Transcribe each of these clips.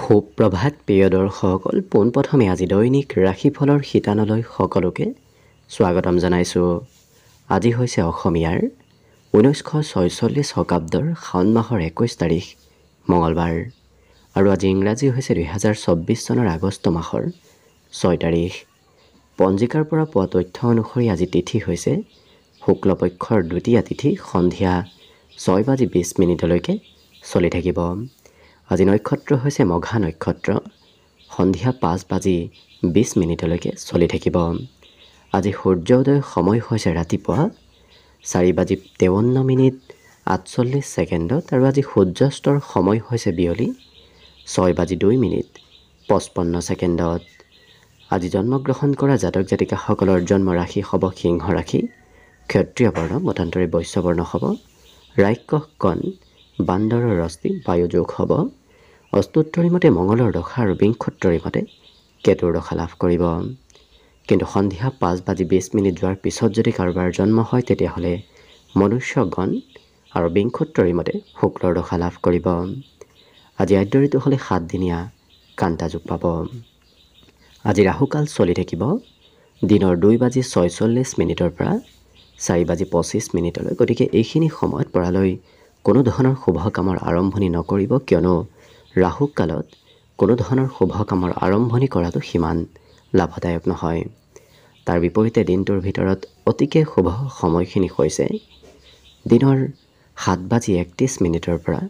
সুপ্ৰভাত প্ৰিয় দৰ্শকসকল, পোনপ্ৰথমে আজি দৈনিক ৰাশিফলৰ শিতানলৈ সকলোকে স্বাগতম জনাইছোঁ। আজি হৈছে অসমীয়াৰ 1946 শকাব্দৰ শাওণ মাহৰ 21 তাৰিখ মঙলবাৰ আৰু আজি ইংৰাজী হৈছে 2024 চনৰ আগষ্ট মাহৰ 6 তাৰিখ। পঞ্জিকাৰ পৰা পোৱা তথ্য অনুসৰি আজি তিথি হৈছে শুক্লপক্ষৰ দ্বিতীয়া তিথি, সন্ধিয়া 6:20 চলি থাকিব। আজি নক্ষত্ৰ হৈছে মঘা নক্ষত্ৰ, সন্ধিয়া 5:20 চলি থাকিব। আজি সূৰ্যোদয় সময় হৈছে ৰাতিপুৱা 4:53:48 আৰু আজি সূৰ্যাস্তৰ সময় হৈছে বিয়লি 6:02:55। আজি জন্মগ্ৰহণ কৰা জাতক জাতিকাসকলৰ জন্ম ৰাশি হ'ব সিংহ ৰাশি, ক্ষত্ৰিয় বৰ্ণ, মতান্তৰে বৈশ্য বৰ্ণ হ'ব, ৰাক্ষস কণ, বান্দৰৰ ৰশ্মি, বায়ু যোগ হ'ব। অস্তোত্তৰী মতে মঙলৰ দশা আৰু বিংশোত্তৰী মতে কেতুৰ দশা লাভ কৰিব। কিন্তু সন্ধিয়া 5:20 যোৱাৰ পিছত যদি কাৰোবাৰ জন্ম হয় তেতিয়াহ'লে মনুষ্যগণ আৰু বিংশোত্তৰী মতে শুক্লৰ দশা লাভ কৰিব। আজি আদ্য ঋতু হ'লে 7 দিনীয়া কান্তা যোগ পাব। আজি ৰাহুকাল চলি থাকিব দিনৰ 2:46 পৰা 4:25। গতিকে এইখিনি সময়ত পৰালৈ কোনো ধৰণৰ শুভ কামৰ আৰম্ভণি নকৰিব, কিয়নো ৰাহু কালত কোনো ধৰণৰ শুভ কামৰ আৰম্ভণি কৰাটো সিমান লাভদায়ক নহয়। তাৰ বিপৰীতে দিনটোৰ ভিতৰত অতিকে শুভ সময়খিনি হৈছে দিনৰ 7:31 পৰা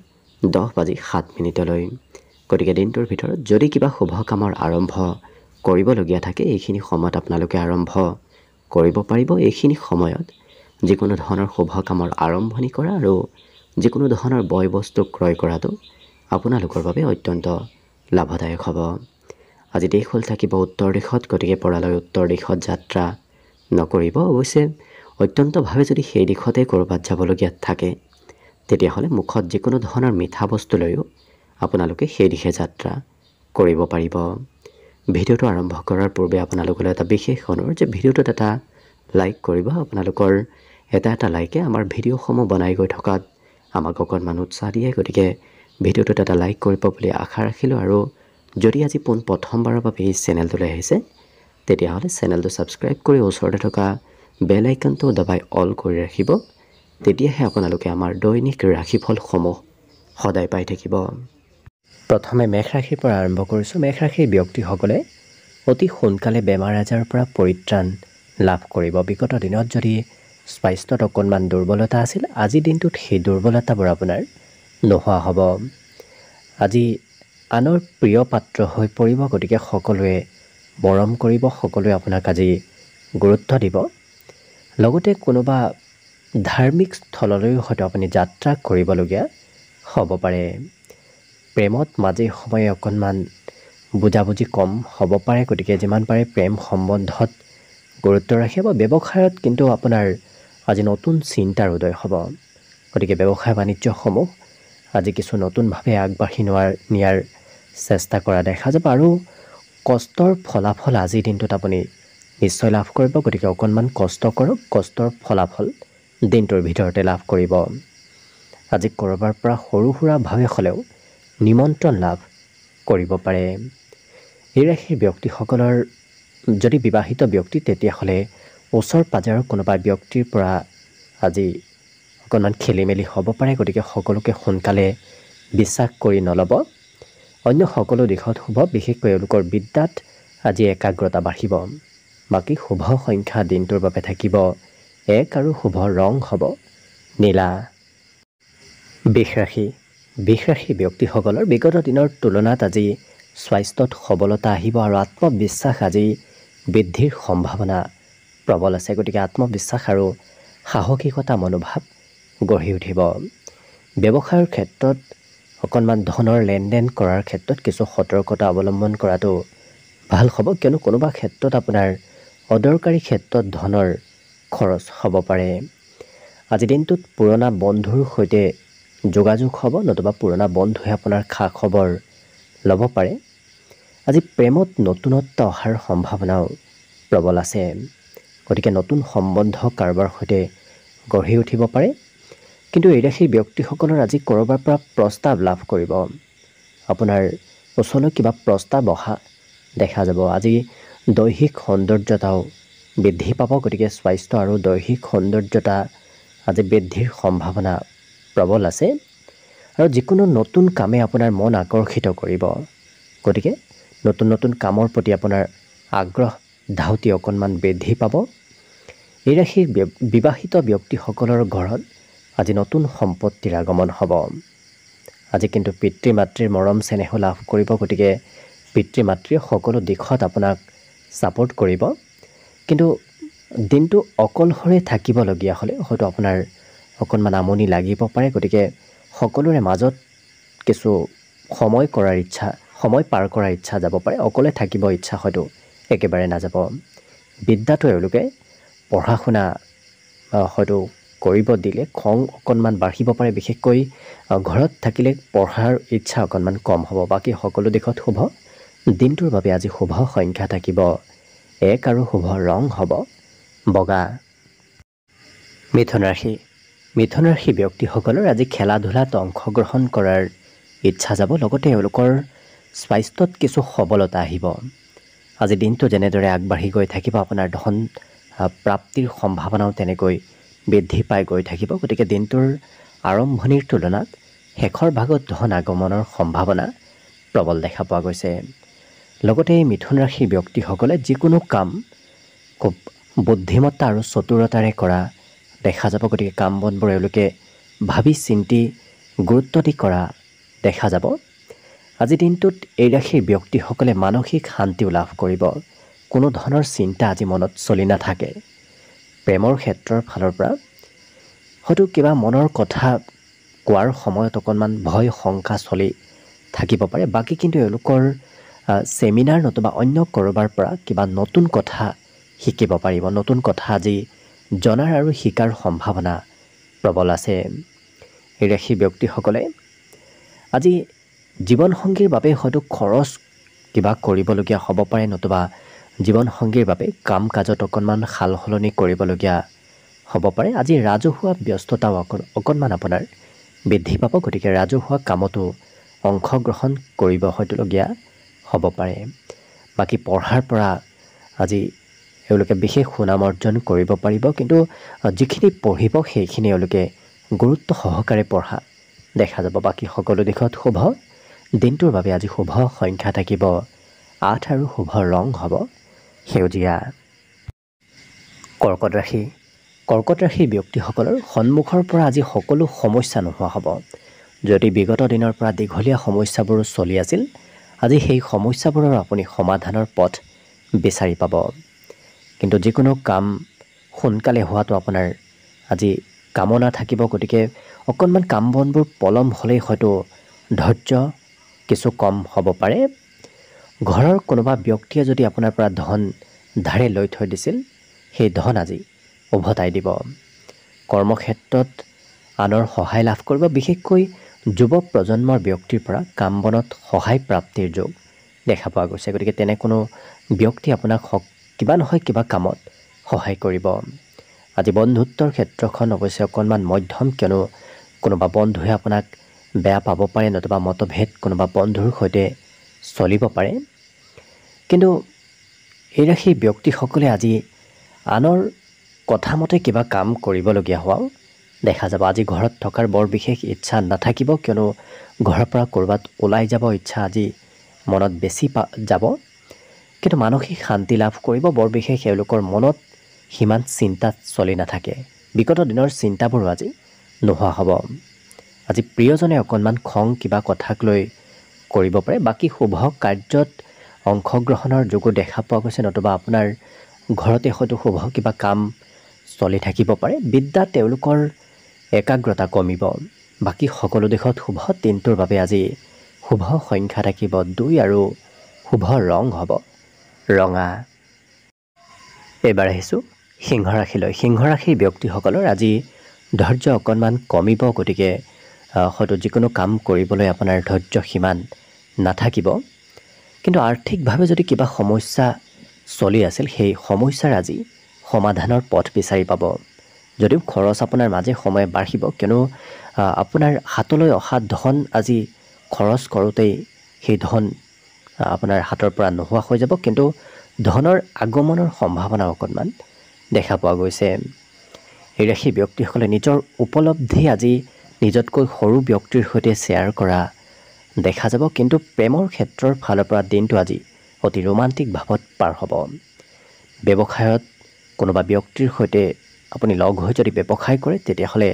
10:07। গতিকে দিনটোৰ ভিতৰত যদি কিবা শুভ কামৰ আৰম্ভ কৰিবলগীয়া থাকে এইখিনি সময়ত আপোনালোকে আৰম্ভ কৰিব পাৰিব। এইখিনি সময়ত যিকোনো ধৰণৰ শুভ কামৰ আৰম্ভণি কৰা আৰু যিকোনো ধৰণৰ বয় বস্তু ক্ৰয় কৰাটো আপোনালোকৰ বাবে অত্যন্ত লাভদায়ক হ'ব। আজি দেশ হ'ল থাকিব উত্তৰ দিশত, গতিকে পৰালৈ উত্তৰ দিশত যাত্ৰা নকৰিব। অৱশ্যে অত্যন্তভাৱে যদি সেই দিশতে ক'ৰবাত যাবলগীয়া থাকে তেতিয়াহ'লে মুখত যিকোনো ধৰণৰ মিঠা বস্তু লৈও আপোনালোকে সেই দিশে যাত্ৰা কৰিব পাৰিব। ভিডিঅ'টো আৰম্ভ কৰাৰ পূৰ্বে আপোনালোকলৈ এটা বিশেষ অনুৰোধ যে ভিডিঅ'টোত এটা লাইক কৰিব। আপোনালোকৰ এটা লাইকে আমাৰ ভিডিঅ'সমূহ বনাই গৈ থকাত আমাক অকণমান উৎসাহ দিয়ে। গতিকে ভিডিঅ'টোত এটা লাইক কৰিব বুলি আশা ৰাখিলোঁ। আৰু যদি আজি প্ৰথমবাৰৰ বাবে এই চেনেলটোলৈ আহিছে তেতিয়াহ'লে চেনেলটো ছাবস্ক্ৰাইব কৰি ওচৰতে থকা বেল আইকনটো দবাই অল কৰি ৰাখিব। তেতিয়াহে আপোনালোকে আমাৰ দৈনিক ৰাশিফলসমূহ সদায় পাই থাকিব। প্ৰথমে মেষ ৰাশিৰ পৰা আৰম্ভ কৰিছোঁ। মেষ ৰাশিৰ ব্যক্তিসকলে অতি সোনকালে বেমাৰ আজাৰৰ পৰা পৰিত্ৰাণ লাভ কৰিব। বিগত দিনত যদি স্বাস্থ্যত অকণমান দুৰ্বলতা আছিল, আজিৰ দিনটোত সেই দুৰ্বলতাবোৰ আপোনাৰ নোহোৱা হ'ব। আজি আনৰ প্ৰিয় পাত্ৰ হৈ পৰিব, গতিকে সকলোৱে মৰম কৰিব, সকলোৱে আপোনাক আজি গুৰুত্ব দিব। লগতে কোনোবা ধাৰ্মিক স্থললৈও হয়তো আপুনি যাত্ৰা কৰিবলগীয়া হ'ব পাৰে। প্ৰেমত মাজে সময়ে অকণমান বুজাবুজি কম হ'ব পাৰে, গতিকে যিমান পাৰে প্ৰেম সম্বন্ধত গুৰুত্ব ৰাখিব। ব্যৱসায়ত কিন্তু আপোনাৰ আজি নতুন চিন্তাৰ উদয় হ'ব। গতিকে ব্যৱসায় বাণিজ্যসমূহ আজি কিছু নতুনভাৱে আগবাঢ়ি নিয়াৰ চেষ্টা কৰা দেখা যাব আৰু কষ্টৰ ফলাফল আজিৰ দিনটোত আপুনি নিশ্চয় লাভ কৰিব। গতিকে অকণমান কষ্ট কৰক, কষ্টৰ ফলাফল দিনটোৰ ভিতৰতে লাভ কৰিব। আজি ক'ৰবাৰ পৰা সৰু সুৰাভাৱে হ'লেও নিমন্ত্ৰণ লাভ কৰিব পাৰে। এই ৰাশিৰ ব্যক্তিসকলৰ যদি বিবাহিত ব্যক্তি তেতিয়াহ'লে ওচৰ পাজৰৰ কোনোবা ব্যক্তিৰ পৰা আজি অকণমান খেলি মেলি হ'ব পাৰে। গতিকে সকলোকে সোনকালে বিশ্বাস কৰি নল'ব। অন্য সকলো দিশত শুভ, বিশেষকৈ এওঁলোকৰ বিদ্যাত আজি একাগ্ৰতা বাঢ়িব। বাকী শুভ সংখ্যা দিনটোৰ বাবে থাকিব 1 আৰু শুভ ৰং হ'ব নীলা। বৃষ ৰাশি ব্যক্তিসকলৰ বিগত দিনৰ তুলনাত আজি স্বাস্থ্যত সবলতা আহিব আৰু আত্মবিশ্বাস আজি বৃদ্ধিৰ সম্ভাৱনা প্ৰবল আছে। গতিকে আত্মবিশ্বাস আৰু সাহসিকতা মনোভাৱ গঢ়ি উঠিব। ব্যৱসায়ৰ ক্ষেত্ৰত অকণমান ধনৰ লেনদেন কৰাৰ ক্ষেত্ৰত কিছু সতৰ্কতা অৱলম্বন কৰাটো ভাল হ'ব, কিয়নো কোনোবা ক্ষেত্ৰত আপোনাৰ অদৰকাৰী ক্ষেত্ৰত ধনৰ খৰচ হ'ব পাৰে। আজি দিনটোত পুৰণা বন্ধুৰ সৈতে যোগাযোগ হ'ব, নতুবা পুৰণা বন্ধুৱে আপোনাৰ খা খবৰ ল'ব পাৰে। আজি প্ৰেমত নতুনত্ব অহাৰ সম্ভাৱনাও প্ৰবল আছে। গতিকে নতুন সম্বন্ধ কাৰোবাৰ সৈতে গঢ়ি উঠিব পাৰে। কিন্তু এই ৰাশিৰ ব্যক্তিসকলৰ আজি ক'ৰবাৰ পৰা প্ৰস্তাৱ লাভ কৰিব। আপোনাৰ ওচৰলৈ কিবা প্ৰস্তাৱ অহা দেখা যাব। আজি দৈহিক সৌন্দৰ্যতাও বৃদ্ধি পাব, গতিকে স্বাস্থ্য আৰু দৈহিক সৌন্দৰ্যতা আজি বৃদ্ধিৰ সম্ভাৱনা প্ৰবল আছে। আৰু যিকোনো নতুন কামে আপোনাৰ মন আকৰ্ষিত কৰিব, গতিকে নতুন নতুন কামৰ প্ৰতি আপোনাৰ আগ্ৰহ ধাউতি অকণমান বৃদ্ধি পাব। এই ৰাশিৰ বিবাহিত ব্যক্তিসকলৰ ঘৰত আজি নতুন সম্পত্তিৰ আগমন হ'ব। আজি কিন্তু পিতৃ মাতৃৰ মৰম চেনেহো লাভ কৰিব, গতিকে পিতৃ মাতৃয়ে সকলো দিশত আপোনাক ছাপোৰ্ট কৰিব। কিন্তু দিনটো অকলশৰে থাকিবলগীয়া হ'লে হয়তো আপোনাৰ অকণমান আমনি লাগিব পাৰে, গতিকে সকলোৰে মাজত কিছু সময় পাৰ কৰাৰ ইচ্ছা যাব পাৰে। অকলে থাকিব ইচ্ছা হয়তো একেবাৰে নাযাব। বিদ্যাটো এওঁলোকে পঢ়া শুনা হয়তো কৰিব দিলে খং অকণমান বাঢ়িব পাৰে, বিশেষকৈ ঘৰত থাকিলে পঢ়াৰ ইচ্ছা অকণমান কম হ'ব। বাকী সকলো দিশত শুভ। দিনটোৰ বাবে আজি শুভ সংখ্যা থাকিব 1 আৰু শুভ ৰং হ'ব বগা। মিথুন ৰাশি ব্যক্তিসকলৰ আজি খেলা ধূলাত অংশগ্ৰহণ কৰাৰ ইচ্ছা যাব, লগতে এওঁলোকৰ স্বাস্থ্যত কিছু সবলতা আহিব। আজি দিনটো যেনেদৰে আগবাঢ়ি গৈ থাকিব, আপোনাৰ ধন প্ৰাপ্তিৰ সম্ভাৱনাও তেনেকৈ বৃদ্ধি পাই গৈ থাকিব। গতিকে দিনটোৰ আৰম্ভণিৰ তুলনাত শেষৰ ভাগত ধন আগমনৰ সম্ভাৱনা প্ৰবল দেখা পোৱা গৈছে। লগতে এই মিথুন ৰাশিৰ ব্যক্তিসকলে যিকোনো কাম খুব বুদ্ধিমত্তা আৰু চতুৰতাৰে কৰা দেখা যাব। গতিকে কাম বনবোৰ এওঁলোকে ভাবি চিন্তি গুৰুত্ব দি কৰা দেখা যাব। আজি দিনটোত এই ৰাশিৰ ব্যক্তিসকলে মানসিক শান্তিও লাভ কৰিব। কোনো ধৰণৰ চিন্তা আজি মনত চলি নাথাকে। প্ৰেমৰ ক্ষেত্ৰৰ ফালৰ পৰা হয়তো কিবা মনৰ কথা কোৱাৰ সময়ত অকণমান ভয় শংকা চলি থাকিব পাৰে। বাকী কিন্তু এওঁলোকৰ ছেমিনাৰ নতুবা অন্য ক'ৰবাৰ পৰা কিবা নতুন কথা শিকিব পাৰিব। নতুন কথা আজি জনাৰ আৰু শিকাৰ সম্ভাৱনা প্ৰবল আছে। এই ৰাশিৰ ব্যক্তিসকলে আজি জীৱনসংগীৰ বাবে হয়তো খৰচ কিবা কৰিবলগীয়া হ'ব পাৰে, নতুবা জীৱনসংগীৰ বাবে কাম কাজত অকণমান সাল সলনি কৰিবলগীয়া হ'ব পাৰে। আজি ৰাজহুৱা ব্যস্ততাও অকণমান আপোনাৰ বৃদ্ধি পাব, গতিকে ৰাজহুৱা কামতো অংশগ্ৰহণ কৰিব হয়তোলগীয়া হ'ব পাৰে। বাকী পঢ়াৰ পৰা আজি এওঁলোকে বিশেষ সুনাম অৰ্জন কৰিব পাৰিব, কিন্তু যিখিনি পঢ়িব সেইখিনি এওঁলোকে গুৰুত্ব সহকাৰে পঢ়া দেখা যাব। বাকী সকলো দিশত শুভ। দিনটোৰ বাবে আজি শুভ সংখ্যা থাকিব 8 আৰু শুভ ৰং হ'ব সেউজীয়া। কৰ্কট ৰাশিৰ ব্যক্তিসকলৰ সন্মুখৰ পৰা আজি সকলো সমস্যা নোহোৱা হ'ব। যদি বিগত দিনৰ পৰা দীঘলীয়া সমস্যাবোৰ চলি আছিল, আজি সেই সমস্যাবোৰৰ আপুনি সমাধানৰ পথ বিচাৰি পাব। কিন্তু যিকোনো কাম সোনকালে হোৱাটো আপোনাৰ আজি কামনা থাকিব, গতিকে অকণমান কাম বনবোৰ পলম হ'লেই হয়তো ধৈৰ্য কিছু কম হ'ব পাৰে। ঘৰৰ কোনোবা ব্যক্তিয়ে যদি আপোনাৰ পৰা ধন ধাৰে লৈ থৈ দিছিল, সেই ধন আজি উভতাই দিব। কৰ্মক্ষেত্ৰত আনৰ সহায় লাভ কৰিব, বিশেষকৈ যুৱ প্ৰজন্মৰ ব্যক্তিৰ পৰা কাম বনত সহায় প্ৰাপ্তিৰ যোগ দেখা পোৱা গৈছে। গতিকে তেনে কোনো ব্যক্তি আপোনাক কিবা নহয় কিবা কামত সহায় কৰিব। আজি বন্ধুত্বৰ ক্ষেত্ৰখন অৱশ্যে অকণমান মধ্যম, কিয়নো কোনোবা বন্ধুৱে আপোনাক বেয়া পাব পাৰে, নতুবা মতভেদ কোনোবা বন্ধুৰ সৈতে চলিব পাৰে। কিন্তু এই ৰাশিৰ ব্যক্তিসকলে আজি আনৰ কথামতে কিবা কাম কৰিবলগীয়া হোৱাও দেখা যাব। আজি ঘৰত থকাৰ বৰ বিশেষ ইচ্ছা নাথাকিব, কিয়নো ঘৰৰ পৰা ক'ৰবাত ওলাই যাব ইচ্ছা আজি মনত বেছি যাব। কিন্তু মানসিক শান্তি লাভ কৰিব। বৰ বিশেষ এওঁলোকৰ মনত সিমান চিন্তাত চলি নাথাকে। বিগত দিনৰ চিন্তাবোৰো আজি নোহোৱা হ'ব। আজি প্ৰিয়জনে অকণমান খং কিবা কথাক লৈ কৰিব পাৰে। বাকী শুভ কাৰ্যত অংশগ্ৰহণৰ যোগো দেখা পোৱা গৈছে, নতুবা আপোনাৰ ঘৰতে হয়তো শুভ কিবা কাম চলি থাকিব পাৰে। বিদ্যাত তেওঁলোকৰ একাগ্ৰতা কমিব। বাকী সকলো দিশত শুভ। দিনটোৰ বাবে আজি শুভ সংখ্যা থাকিব 2 আৰু শুভ ৰং হ'ব ৰঙা। এইবাৰ আহিছোঁ সিংহ ৰাশিলৈ। সিংহ ৰাশিৰ ব্যক্তিসকলৰ আজি ধৈৰ্য অকণমান কমিব, গতিকে হয়তো যিকোনো কাম কৰিবলৈ আপোনাৰ ধৈৰ্য সিমান নাথাকিব। কিন্তু আৰ্থিকভাৱে যদি কিবা সমস্যা চলি আছিল, সেই সমস্যাৰ আজি সমাধানৰ পথ বিচাৰি পাব। যদিও খৰচ আপোনাৰ মাজে সময়ে বাঢ়িব, কিয়নো আপোনাৰ হাতলৈ অহা ধন আজি খৰচ কৰোঁতেই সেই ধন আপোনাৰ হাতৰ পৰা নোহোৱা হৈ যাব, কিন্তু ধনৰ আগমনৰ সম্ভাৱনা অকণমান দেখা পোৱা গৈছে। এই ৰাশি ব্যক্তিসকলে নিজৰ উপলব্ধি আজি নিজতকৈ সৰু ব্যক্তিৰ সৈতে শ্বেয়াৰ কৰা দেখা যাব, কিন্তু প্ৰেমৰ ক্ষেত্ৰৰ ফালৰ পৰা দিনটো আজি অতি ৰোমান্টিক ভাৱত পাৰ হ'ব। ব্যৱসায়ত কোনোবা ব্যক্তিৰ সৈতে আপুনি লগ হৈ যদি ব্যৱসায় কৰে তেতিয়াহ'লে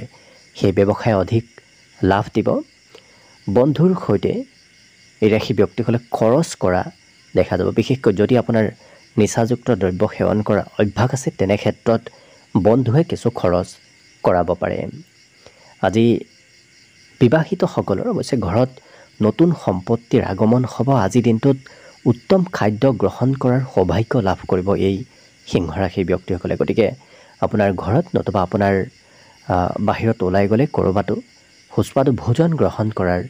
সেই ব্যৱসায় অধিক লাভ দিব। বন্ধুৰ সৈতে এই ৰাশি ব্যক্তিসকলে খৰচ কৰা দেখা যাব, বিশেষকৈ যদি আপোনাৰ নিচাযুক্ত দ্ৰব্য সেৱন কৰা অভ্যাস আছে তেনে ক্ষেত্ৰত বন্ধুৱে কিছু খৰচ কৰাব পাৰে। আজি বিবাহিতসকলৰ অৱশ্যে ঘৰত নতুন সম্পত্তিৰ আগমন হ'ব। আজিৰ দিনটোত উত্তম খাদ্য গ্ৰহণ কৰাৰ সৌভাগ্য লাভ কৰিব এই সিংহ ৰাশিৰ ব্যক্তিসকলে। গতিকে আপোনাৰ ঘৰত নতুবা আপোনাৰ বাহিৰত ওলাই গ'লে ক'ৰবাতো সুস্বাদু ভোজন গ্ৰহণ কৰাৰ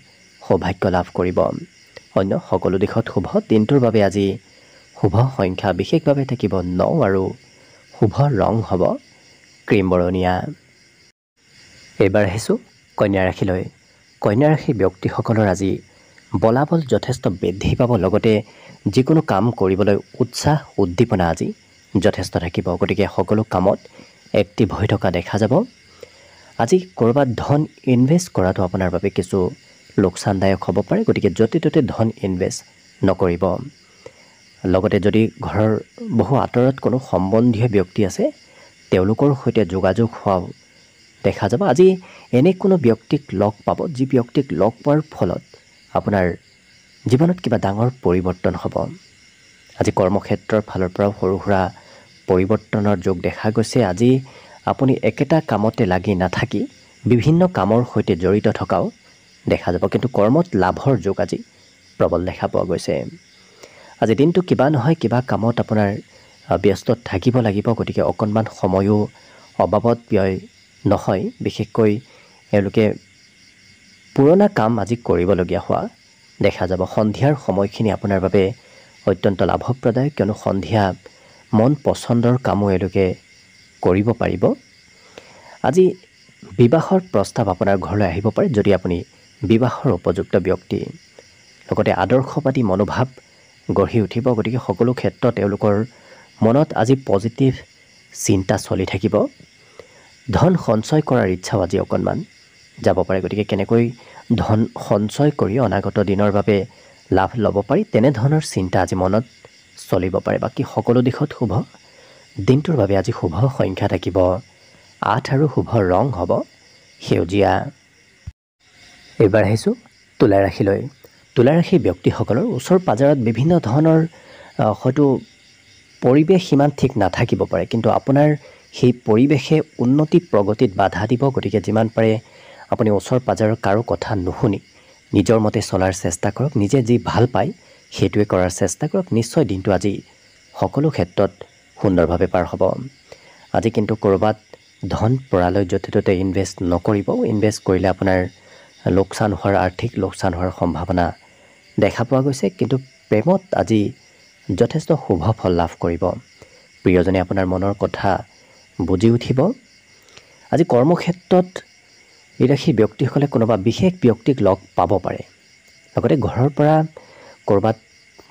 সৌভাগ্য লাভ কৰিব। অন্য সকলো দিশত শুভ। দিনটোৰ বাবে আজি শুভ সংখ্যা বিশেষভাৱে থাকিব 9 আৰু শুভ ৰং হ'ব ক্ৰীম বৰণীয়া। এইবাৰ আহিছোঁ কন্যা ৰাশিলৈ। কন্যা ৰাশিৰ ব্যক্তিসকলৰ আজি বলাবল যথেষ্ট বৃদ্ধি পাব, লগতে যিকোনো কাম কৰিবলৈ উৎসাহ উদ্দীপনা আজি যথেষ্ট থাকিব। গতিকে সকলো কামত এক্টিভ হৈ থকা দেখা যাব। আজি ক'ৰবাত ধন ইনভেষ্ট কৰাটো আপোনাৰ বাবে কিছু লোকচানদায়ক হ'ব পাৰে, গতিকে য'তে ত'তে ধন ইনভেষ্ট নকৰিব। লগতে যদি ঘৰৰ বহু আঁতৰত কোনো সম্বন্ধীয় ব্যক্তি আছে তেওঁলোকৰ সৈতে যোগাযোগ হোৱাও দেখা যাব। আজি এনে কোনো ব্যক্তিক লগ পাব যি ব্যক্তিক লগ পোৱাৰ ফলত আপোনাৰ জীৱনত কিবা ডাঙৰ পৰিৱৰ্তন হ'ব। আজি কৰ্মক্ষেত্ৰৰ ফালৰ পৰাও সৰু সুৰা পৰিৱৰ্তনৰ যোগ দেখা গৈছে। আজি আপুনি একেটা কামতে লাগি নাথাকি বিভিন্ন কামৰ সৈতে জড়িত থকাও দেখা যাব, কিন্তু কৰ্মত লাভৰ যোগ আজি প্ৰবল দেখা পোৱা গৈছে। আজি দিনটো কিবা নহয় কিবা কামত আপোনাৰ ব্যস্ত থাকিব লাগিব, গতিকে অকণমান সময়ো অবাবত ব্যয় নহয়। বিশেষকৈ এওঁলোকে পুৰণা কাম আজি কৰিবলগীয়া হোৱা দেখা যাব। সন্ধিয়াৰ সময়খিনি আপোনাৰ বাবে অত্যন্ত লাভপ্ৰদায়ক, কিয়নো সন্ধিয়া মন পচন্দৰ কামো এওঁলোকে কৰিব পাৰিব। আজি বিবাহৰ প্ৰস্তাৱ আপোনাৰ ঘৰলৈ আহিব পাৰে যদি আপুনি বিবাহৰ উপযুক্ত ব্যক্তি। লগতে আদৰ্শবাদী মনোভাৱ গঢ়ি উঠিব, গতিকে সকলো ক্ষেত্ৰত তেওঁলোকৰ মনত আজি পজিটিভ চিন্তা চলি থাকিব। ধন সঞ্চয় কৰাৰ ইচ্ছাও আজি অকণমান যাব পাৰে, গতিকে কেনেকৈ ধন সঞ্চয় কৰি অনাগত দিনৰ বাবে লাভ ল'ব পাৰি তেনেধৰণৰ চিন্তা আজি মনত চলিব পাৰে। বাকী সকলো দিশত শুভ। দিনটোৰ বাবে আজি শুভ সংখ্যা থাকিব 8 আৰু শুভ ৰং হ'ব সেউজীয়া। এইবাৰ আহিছোঁ তুলা ৰাশিলৈ। তুলা ৰাশিৰ ব্যক্তিসকলৰ ওচৰ পাজৰত বিভিন্ন ধৰণৰ হয়তো পৰিৱেশ সিমান ঠিক নাথাকিব পাৰে, কিন্তু আপোনাৰ সেই পৰিৱেশে উন্নতি প্ৰগতিত বাধা দিব। গতিকে যিমান পাৰে আপুনি ওচৰ পাজৰৰ কাৰো কথা নুশুনি নিজৰ মতে চলাৰ চেষ্টা কৰক। নিজে যি ভাল পায় সেইটোৱে কৰাৰ চেষ্টা কৰক। নিশ্চয় দিনটো আজি সকলো ক্ষেত্ৰত সুন্দৰভাৱে পাৰ হ'ব। আজি কিন্তু ক'ৰবাত ধন পৰালৈ য'তে ত'তে ইনভেষ্ট নকৰিব। ইনভেষ্ট কৰিলে আপোনাৰ লোকচান হোৱাৰ আৰ্থিক লোকচান হোৱাৰ সম্ভাৱনা দেখা পোৱা গৈছে, কিন্তু প্ৰেমত আজি যথেষ্ট শুভ ফল লাভ কৰিব। প্ৰিয়জনে আপোনাৰ মনৰ কথা বুজি উঠিব। আজি কৰ্মক্ষেত্ৰত এই ৰাশি ব্যক্তিসকলে কোনোবা বিশেষ ব্যক্তিক লগ পাব পাৰে। লগতে ঘৰৰ পৰা ক'ৰবাত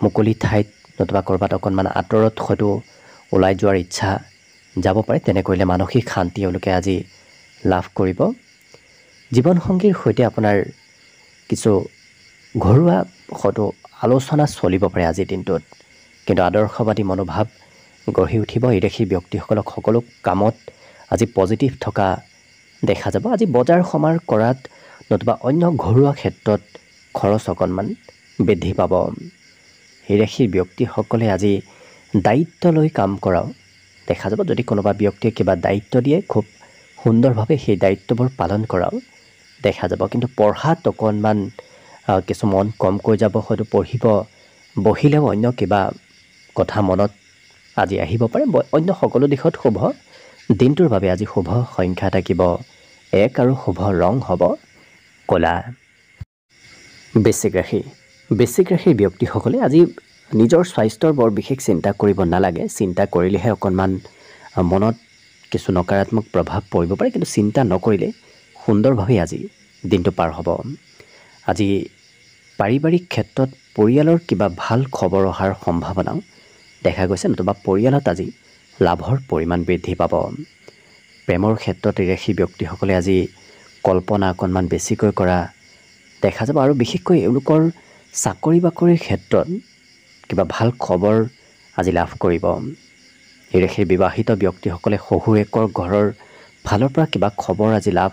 মুকলি ঠাইত নতুবা ক'ৰবাত অকণমান আঁতৰত হয়তো ওলাই যোৱাৰ ইচ্ছা যাব পাৰে। তেনে কৰিলে মানসিক শান্তি এওঁলোকে আজি লাভ কৰিব। জীৱনসংগীৰ সৈতে আপোনাৰ কিছু ঘৰুৱা হয়তো আলোচনা চলিব পাৰে আজিৰ দিনটোত, কিন্তু আদৰ্শবাদী মনোভাৱ গঢ়ি উঠিব। এই ৰাশি ব্যক্তিসকলক সকলো কামত আজি পজিটিভ থকা দেখা যাব। আজি বজাৰ সমাৰ কৰাত নতুবা অন্য ঘৰুৱা ক্ষেত্ৰত খৰচ অকণমান বৃদ্ধি পাব। এই ৰাশিৰ ব্যক্তিসকলে আজি দায়িত্ব লৈ কাম কৰাও দেখা যাব। যদি কোনোবা ব্যক্তিয়ে কিবা দায়িত্ব দিয়ে খুব সুন্দৰভাৱে সেই দায়িত্ববোৰ পালন কৰাও দেখা যাব, কিন্তু পঢ়াত অকণমান কিছু মন কমকৈ যাব। হয়তো পঢ়িব বহিলেও অন্য কিবা কথা মনত আজি আহিব পাৰে। অন্য সকলো দিশত শুভ। দিনটোৰ বাবে আজি শুভ সংখ্যা থাকিব 1 আৰু শুভ ৰং হ'ব ক'লা। বৃশ্চিক ৰাশি। বৃশ্চিক ৰাশিৰ ব্যক্তিসকলে আজি নিজৰ স্বাস্থ্যৰ বৰ বিশেষ চিন্তা কৰিব নালাগে। চিন্তা কৰিলেহে অকণমান মনত কিছু নকাৰাত্মক প্ৰভাৱ পৰিব পাৰে, কিন্তু চিন্তা নকৰিলে সুন্দৰভাৱে আজি দিনটো পাৰ হ'ব। আজি পাৰিবাৰিক ক্ষেত্ৰত পৰিয়ালৰ কিবা ভাল খবৰ অহাৰ সম্ভাৱনাও দেখা গৈছে, নতুবা পৰিয়ালত আজি লাভৰ পৰিমাণ বৃদ্ধি পাব। প্ৰেমৰ ক্ষেত্ৰত ঋষি ব্যক্তিসকলে আজি কল্পনা অকণমান বেছিকৈ কৰা দেখা যাব, আৰু বিশেষকৈ এওঁলোকৰ চাকৰি বাকৰিৰ ক্ষেত্ৰত কিবা ভাল খবৰ আজি লাভ কৰিব। ঋষিৰ বিবাহিত ব্যক্তিসকলে শহুৰেকৰ ঘৰৰ ফালৰ পৰা কিবা খবৰ আজি লাভ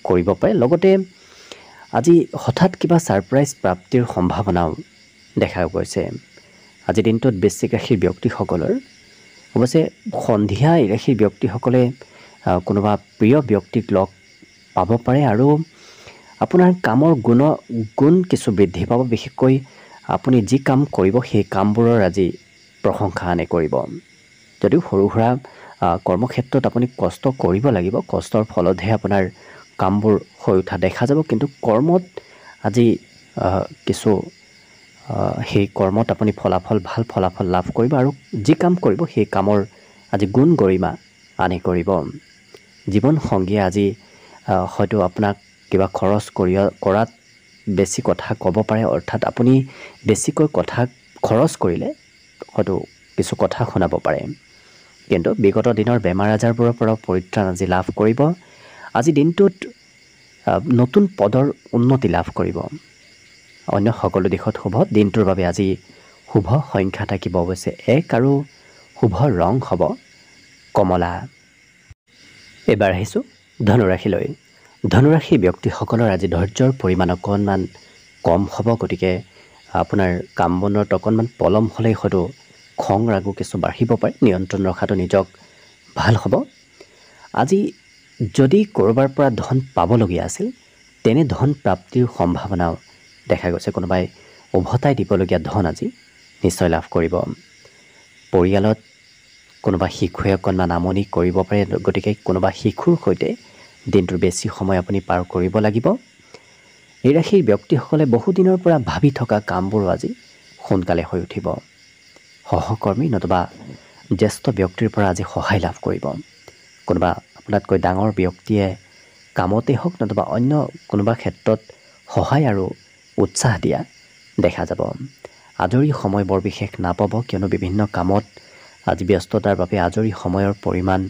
কৰিব পাৰে। লগতে আজি হঠাৎ কিবা ছাৰপ্ৰাইজ প্ৰাপ্তিৰ সম্ভাৱনাও দেখা গৈছে। আজিৰ দিনটোত বৃশ্চিক ৰাশিৰ ব্যক্তিসকলৰ অৱশ্যে সন্ধিয়া ৰাশিৰ ব্যক্তিসকলে কোনোবা প্ৰিয় ব্যক্তিক লগ পাব পাৰে, আৰু আপোনাৰ কামৰ গুণ কিছু বৃদ্ধি পাব। বিশেষকৈ আপুনি যি কাম কৰিব সেই কামবোৰৰ আজি প্ৰশংসা আনে কৰিব। যদিও সৰু সুৰা কৰ্মক্ষেত্ৰত আপুনি কষ্ট কৰিব লাগিব, কষ্টৰ ফলতহে আপোনাৰ কামবোৰ হৈ উঠা দেখা যাব, কিন্তু কৰ্মত আজি কিছু সেই কৰ্মত আপুনি ভাল ফলাফল লাভ কৰিব, আৰু যি কাম কৰিব সেই কামৰ আজি গুণ গৰিমা আনে কৰিব। জীৱন সংগীয়ে আজি হয়তো আপোনাক কিবা খৰচ কৰাত বেছি কথা ক'ব পাৰে, অৰ্থাৎ আপুনি বেছিকৈ কথা খৰচ কৰিলে হয়তো কিছু কথা শুনাব পাৰে। কিন্তু বিগত দিনৰ বেমাৰ আজাৰবোৰৰ পৰা পৰিত্ৰাণ আজি লাভ কৰিব। আজি দিনটোত নতুন পদৰ উন্নতি লাভ কৰিব। অন্য সকলো দিশত শুভ। দিনটোৰ বাবে আজি শুভ সংখ্যা থাকিব অৱশ্যে 1, আৰু শুভ ৰং হ'ব কমলা। এইবাৰ আহিছোঁ ধনুৰাশিলৈ। ধনুৰাশি ব্যক্তিসকলৰ আজি ধৈৰ্যৰ পৰিমাণ অকণমান কম হ'ব, গতিকে আপোনাৰ কাম বনত অকণমান পলম হ'লেই হয়তো খং ৰাগো কিছু বাঢ়িব পাৰে। নিয়ন্ত্ৰণ ৰখাটো নিজক ভাল হ'ব। আজি যদি ক'ৰবাৰ পৰা ধন পাবলগীয়া আছিল, তেনে ধন প্ৰাপ্তিৰ সম্ভাৱনাও দেখা গৈছে। কোনোবাই উভতাই দিবলগীয়া ধন আজি নিশ্চয় লাভ কৰিব। পৰিয়ালত কোনোবা শিশুৱে অকণমান আমনি কৰিব পাৰে, গতিকে কোনোবা শিশুৰ সৈতে দিনটোৰ বেছি সময় আপুনি পাৰ কৰিব লাগিব। এই ৰাশিৰ ব্যক্তিসকলে বহুদিনৰ পৰা ভাবি থকা কামবোৰো আজি সোনকালে হৈ উঠিব। সহকৰ্মী নতুবা জ্যেষ্ঠ ব্যক্তিৰ পৰা আজি সহায় লাভ কৰিব। কোনোবা আপোনাতকৈ ডাঙৰ ব্যক্তিয়ে কামতেই হওক নতুবা অন্য কোনোবা ক্ষেত্ৰত সহায় আৰু উৎসাহ দিয়া দেখা যাব। আজৰি সময় বৰ বিশেষ নাপাব, কিয়নো বিভিন্ন কামত আজি ব্যস্ততাৰ বাবে আজৰি সময়ৰ পৰিমাণ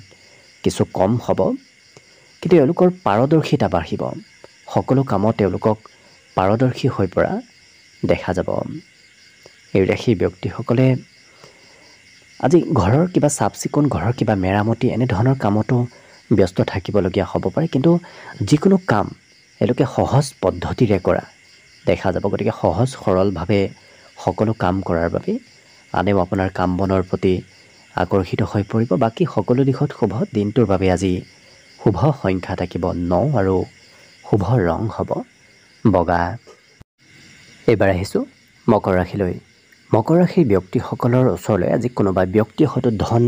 কিছু কম হ'ব, কিন্তু এওঁলোকৰ পাৰদৰ্শিতা বাঢ়িব। সকলো কামত তেওঁলোকক পাৰদৰ্শী হৈ পৰা দেখা যাব। এই ৰাশিৰ ব্যক্তিসকলে আজি ঘৰৰ কিবা চাফ চিকুণ, ঘৰৰ কিবা মেৰামতি এনেধৰণৰ কামতো ব্যস্ত থাকিবলগীয়া হ'ব পাৰে, কিন্তু যিকোনো কাম এওঁলোকে সহজ পদ্ধতিৰে কৰা দেখা যাব। গতিকে সহজ সৰলভাৱে সকলো কাম কৰাৰ বাবে আনেও আপোনাৰ কাম বনৰ প্ৰতি আকৰ্ষিত হৈ পৰিব। বাকী সকলো দিশত শুভ। দিনটোৰ বাবে আজি শুভ সংখ্যা থাকিব 9, আৰু শুভ ৰং হ'ব বগা। এইবাৰ আহিছোঁ মকৰ ৰাশিলৈ। মকৰ ৰাশিৰ ব্যক্তিসকলৰ ওচৰলৈ আজি কোনোবা ব্যক্তিয়ে হয়তো ধন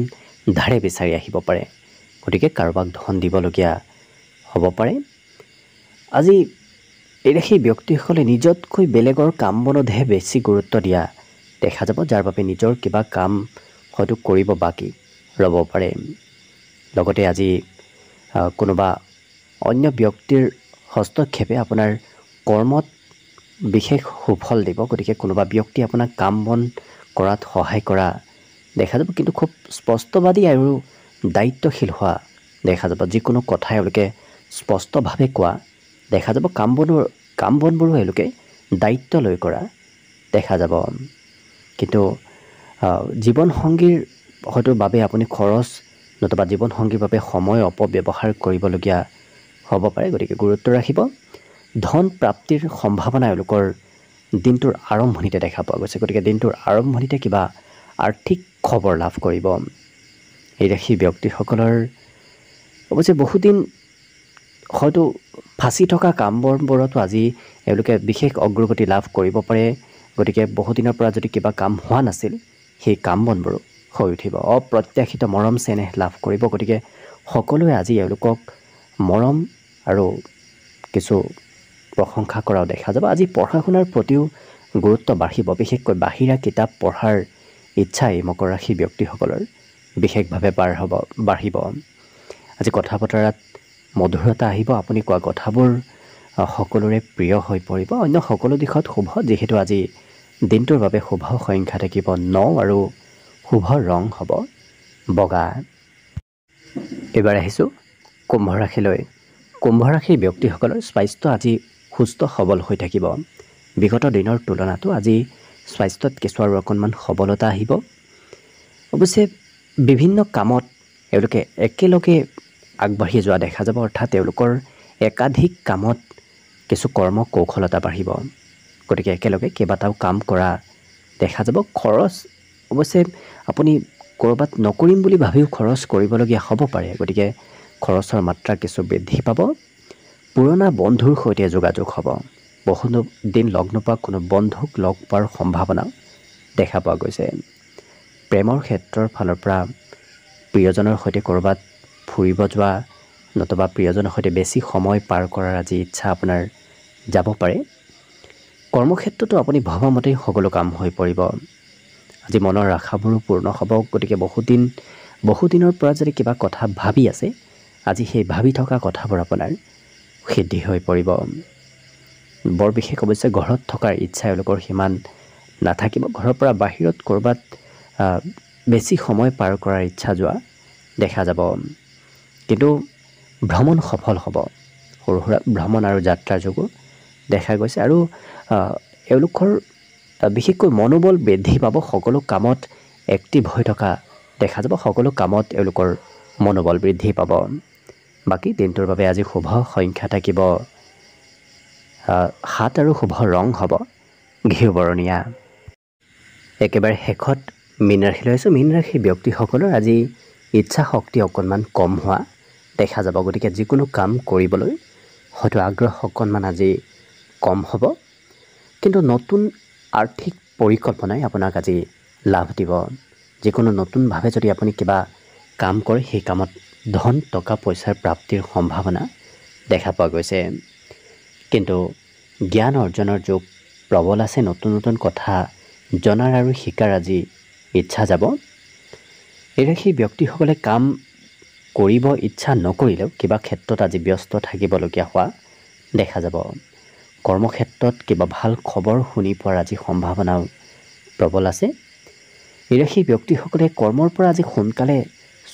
ধাৰে বিচাৰি আহিব পাৰে, গতিকে কাৰোবাক ধন দিবলগীয়া হ'ব পাৰে। আজি এই ৰাশিৰ ব্যক্তিসকলে নিজতকৈ বেলেগৰ কাম বনতহে বেছি গুৰুত্ব দিয়া দেখা যাব, যাৰ বাবে নিজৰ কিবা কাম হয়তো কৰিব বাকী ৰ'ব পাৰে। লগতে আজি কোনোবা অন্য ব্যক্তিৰ হস্তক্ষেপে আপোনাৰ কৰ্মত বিশেষ সুফল দিব, গতিকে কোনোবা ব্যক্তি আপোনাক কাম বন কৰাত সহায় কৰা দেখা যাব, কিন্তু খুব স্পষ্টবাদী আৰু দায়িত্বশীল হোৱা দেখা যাব। যিকোনো কথাই এওঁলোকে স্পষ্টভাৱে কোৱা দেখা যাব। কাম বনবোৰো এওঁলোকে দায়িত্ব লৈ কৰা দেখা যাব। কিন্তু জীৱনসংগীৰ হয়তো বাবে আপুনি খৰচ নতুবা জীৱনসংগীৰ বাবে সময় অপব্যৱহাৰ কৰিবলগীয়া হ'ব পাৰে, গতিকে গুৰুত্ব ৰাখিব। ধন প্ৰাপ্তিৰ সম্ভাৱনা এওঁলোকৰ দিনটোৰ আৰম্ভণিতে দেখা পোৱা গৈছে, গতিকে দিনটোৰ আৰম্ভণিতে কিবা আৰ্থিক খবৰ লাভ কৰিব। এই ৰাশি ব্যক্তিসকলৰ অৱশ্যে বহুদিন হয়তো ফাঁচি থকা কাম বনবোৰতো আজি এওঁলোকে বিশেষ অগ্ৰগতি লাভ কৰিব পাৰে, গতিকে বহুদিনৰ পৰা যদি কিবা কাম হোৱা নাছিল সেই কাম বনবোৰো হৈ উঠিব। অপ্ৰত্যাশিত মৰম চেনেহ লাভ কৰিব, গতিকে সকলোৱে আজি এওঁলোকক মৰম আৰু কিছু প্ৰশংসা কৰাও দেখা যাব। আজি পঢ়া শুনাৰ প্ৰতিও গুৰুত্ব বাঢ়িব, বিশেষকৈ বাহিৰা কিতাপ পঢ়াৰ ইচ্ছা এই মকৰ ৰাশি ব্যক্তিসকলৰ বিশেষভাৱে বাঢ়িব। আজি কথা বতৰাত মধুৰতা আহিব। আপুনি কোৱা কথাবোৰ সকলোৰে প্ৰিয় হৈ পৰিব। অন্য সকলো দিশত শুভ, যিহেতু আজি দিনটোৰ বাবে শুভ সংখ্যা থাকিব 9 আৰু শুভ ৰং হ'ব বগা। এইবাৰ আহিছোঁ কুম্ভ ৰাশিলৈ। কুম্ভ ৰাশিৰ ব্যক্তিসকলৰ স্বাস্থ্য আজি সুস্থ সবল হৈ থাকিব। বিগত দিনৰ তুলনাতো আজি স্বাস্থ্যত কিছু আৰু অকণমান সবলতা আহিব। অৱশ্যে বিভিন্ন কামত এওঁলোকে একেলগে আগবাঢ়ি যোৱা দেখা যাব, অৰ্থাৎ তেওঁলোকৰ একাধিক কামত কিছু কৰ্ম কৌশলতা বাঢ়িব। গতিকে একেলগে কেইবাটাও কাম কৰা দেখা যাব। খৰচ অৱশ্যে আপুনি ক'ৰবাত নকৰিম বুলি ভাবিও খৰচ কৰিবলগীয়া হ'ব পাৰে, গতিকে খৰচৰ মাত্ৰা কিছু বৃদ্ধি পাব। পুৰণা বন্ধুৰ সৈতে যোগাযোগ হ'ব। বহু দিন লগ নোপোৱা কোনো বন্ধুক লগ পোৱাৰ সম্ভাৱনা দেখা পোৱা গৈছে। প্ৰেমৰ ক্ষেত্ৰৰ ফালৰ পৰা প্ৰিয়জনৰ সৈতে ক'ৰবাত ফুৰিব যোৱা নতুবা প্ৰিয়জনৰ সৈতে বেছি সময় পাৰ কৰাৰ আজি ইচ্ছা আপোনাৰ যাব পাৰে। কৰ্মক্ষেত্ৰতো আপুনি ভবামতেই সকলো কাম হৈ পৰিব। আজি মনৰ আশাবোৰো পূৰ্ণ হ'ব। গতিকে বহুদিনৰ পৰা যদি কিবা কথা ভাবি আছে, আজি সেই ভাবি থকা কথাবোৰ আপোনাৰ সিদ্ধি হৈ পৰিব। বৰ বিশেষ অৱশ্যে ঘৰত থকাৰ ইচ্ছা এওঁলোকৰ সিমান নাথাকিব। ঘৰৰ পৰা বাহিৰত ক'ৰবাত বেছি সময় পাৰ কৰাৰ ইচ্ছা যোৱা দেখা যাব। কিন্তু ভ্ৰমণ সফল হ'ব। সৰু সুৰা ভ্ৰমণ আৰু যাত্ৰাৰ যোগো দেখা গৈছে। আৰু এওঁলোকৰ বিশেষকৈ মনোবল বৃদ্ধি পাব। সকলো কামত এক্টিভ হৈ থকা দেখা যাব। সকলো কামত এওঁলোকৰ মনোবল বৃদ্ধি পাব। বাকী দিনটোৰ বাবে আজি শুভ সংখ্যা থাকিব 7 আৰু শুভ ৰং হ'ব ঘিউ বৰণীয়া। একেবাৰে শেষত মীন ৰাশিলৈ আছোঁ। মীন ৰাশিৰ ব্যক্তিসকলৰ আজি ইচ্ছা শক্তি অকণমান কম হোৱা দেখা যাব। গতিকে যিকোনো কাম কৰিবলৈ হয়তো আগ্ৰহ অকণমান আজি কম হ'ব। কিন্তু নতুন আৰ্থিক পৰিকল্পনাই আপোনাক আজি লাভ দিব। যিকোনো নতুনভাৱে যদি আপুনি কিবা কাম কৰে, সেই কামত ধন টকা পইচাৰ প্ৰাপ্তিৰ সম্ভাৱনা দেখা পোৱা গৈছে। কিন্তু জ্ঞান অৰ্জনৰ যোগ প্ৰবল আছে। নতুন নতুন কথা জনাৰ আৰু শিকাৰ আজি ইচ্ছা যাব। এই ৰাশিৰ ব্যক্তিসকলে কাম কৰিব ইচ্ছা নকৰিলেও কিবা ক্ষেত্ৰত আজি ব্যস্ত থাকিবলগীয়া হোৱা দেখা যাব। কৰ্মক্ষেত্ৰত কিবা ভাল খবৰ শুনি পোৱাৰ আজি সম্ভাৱনাও প্ৰবল আছে। এই ৰাশিৰ ব্যক্তিসকলে কৰ্মৰ পৰা আজি সোনকালে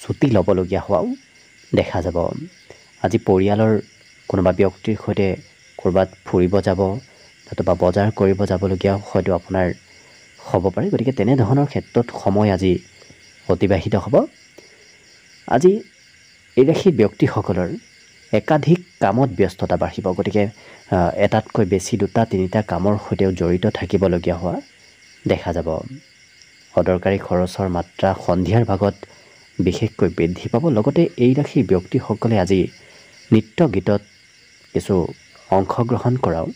ছুটি ল'বলগীয়া হোৱাও দেখা যাব। আজি পৰিয়ালৰ কোনোবা ব্যক্তিৰ সৈতে ক'ৰবাত ফুৰিব যাব নতুবা বজাৰ কৰিব যাবলগীয়া হয়তো আপোনাৰ হ'ব পাৰে। গতিকে তেনেধৰণৰ ক্ষেত্ৰত সময় আজি অতিবাহিত হ'ব। আজি এই ৰাশিৰ ব্যক্তিসকলৰ একাধিক কামত ব্যস্ততা বাঢ়িব। গতিকে এটাতকৈ বেছি 2-3টা কামৰ সৈতেও জড়িত থাকিবলগীয়া হোৱা দেখা যাব। অদৰকাৰী খৰচৰ মাত্ৰা সন্ধিয়াৰ ভাগত বিশেষকৈ বৃদ্ধি পাব। লগতে এই ৰাশিৰ ব্যক্তিসকলে আজি নৃত্য গীতত কিছু অংশগ্ৰহণ কৰাও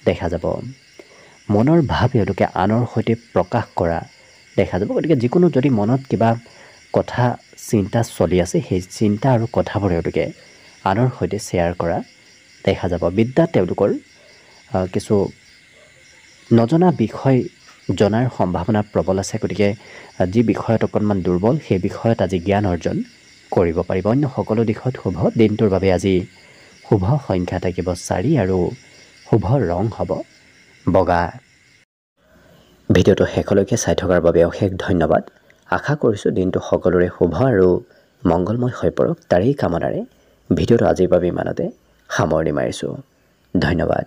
দেখা যাব। মনৰ ভাৱ এওঁলোকে আনৰ সৈতে প্ৰকাশ কৰা দেখা যাব। গতিকে যিকোনো যদি মনত কিবা কথা চিন্তা চলি আছে, সেই চিন্তা আৰু কথাবোৰ এওঁলোকে আনৰ সৈতে শ্বেয়াৰ কৰা দেখা যাব। বিদ্যাত তেওঁলোকৰ কিছু নজনা বিষয় জনাৰ সম্ভাৱনা প্ৰবল আছে। গতিকে যি বিষয়ত অকণমান দুৰ্বল, সেই বিষয়ত আজি জ্ঞান অৰ্জন কৰিব পাৰিব। অন্য সকলো দিশত শুভ। দিনটোৰ বাবে আজি শুভ সংখ্যা থাকিব 4 আৰু শুভ ৰং হ'ব বগা। ভিডিঅ'টো শেষলৈকে চাই থকাৰ বাবে অশেষ ধন্যবাদ। আশা কৰিছোঁ দিনটো সকলোৰে শুভ আৰু মংগলময় হৈ পৰক। তাৰেই কামনাৰে ভিডিঅ'টো আজিৰ বাবে ইমানতে সামৰণি মাৰিছোঁ। ধন্যবাদ।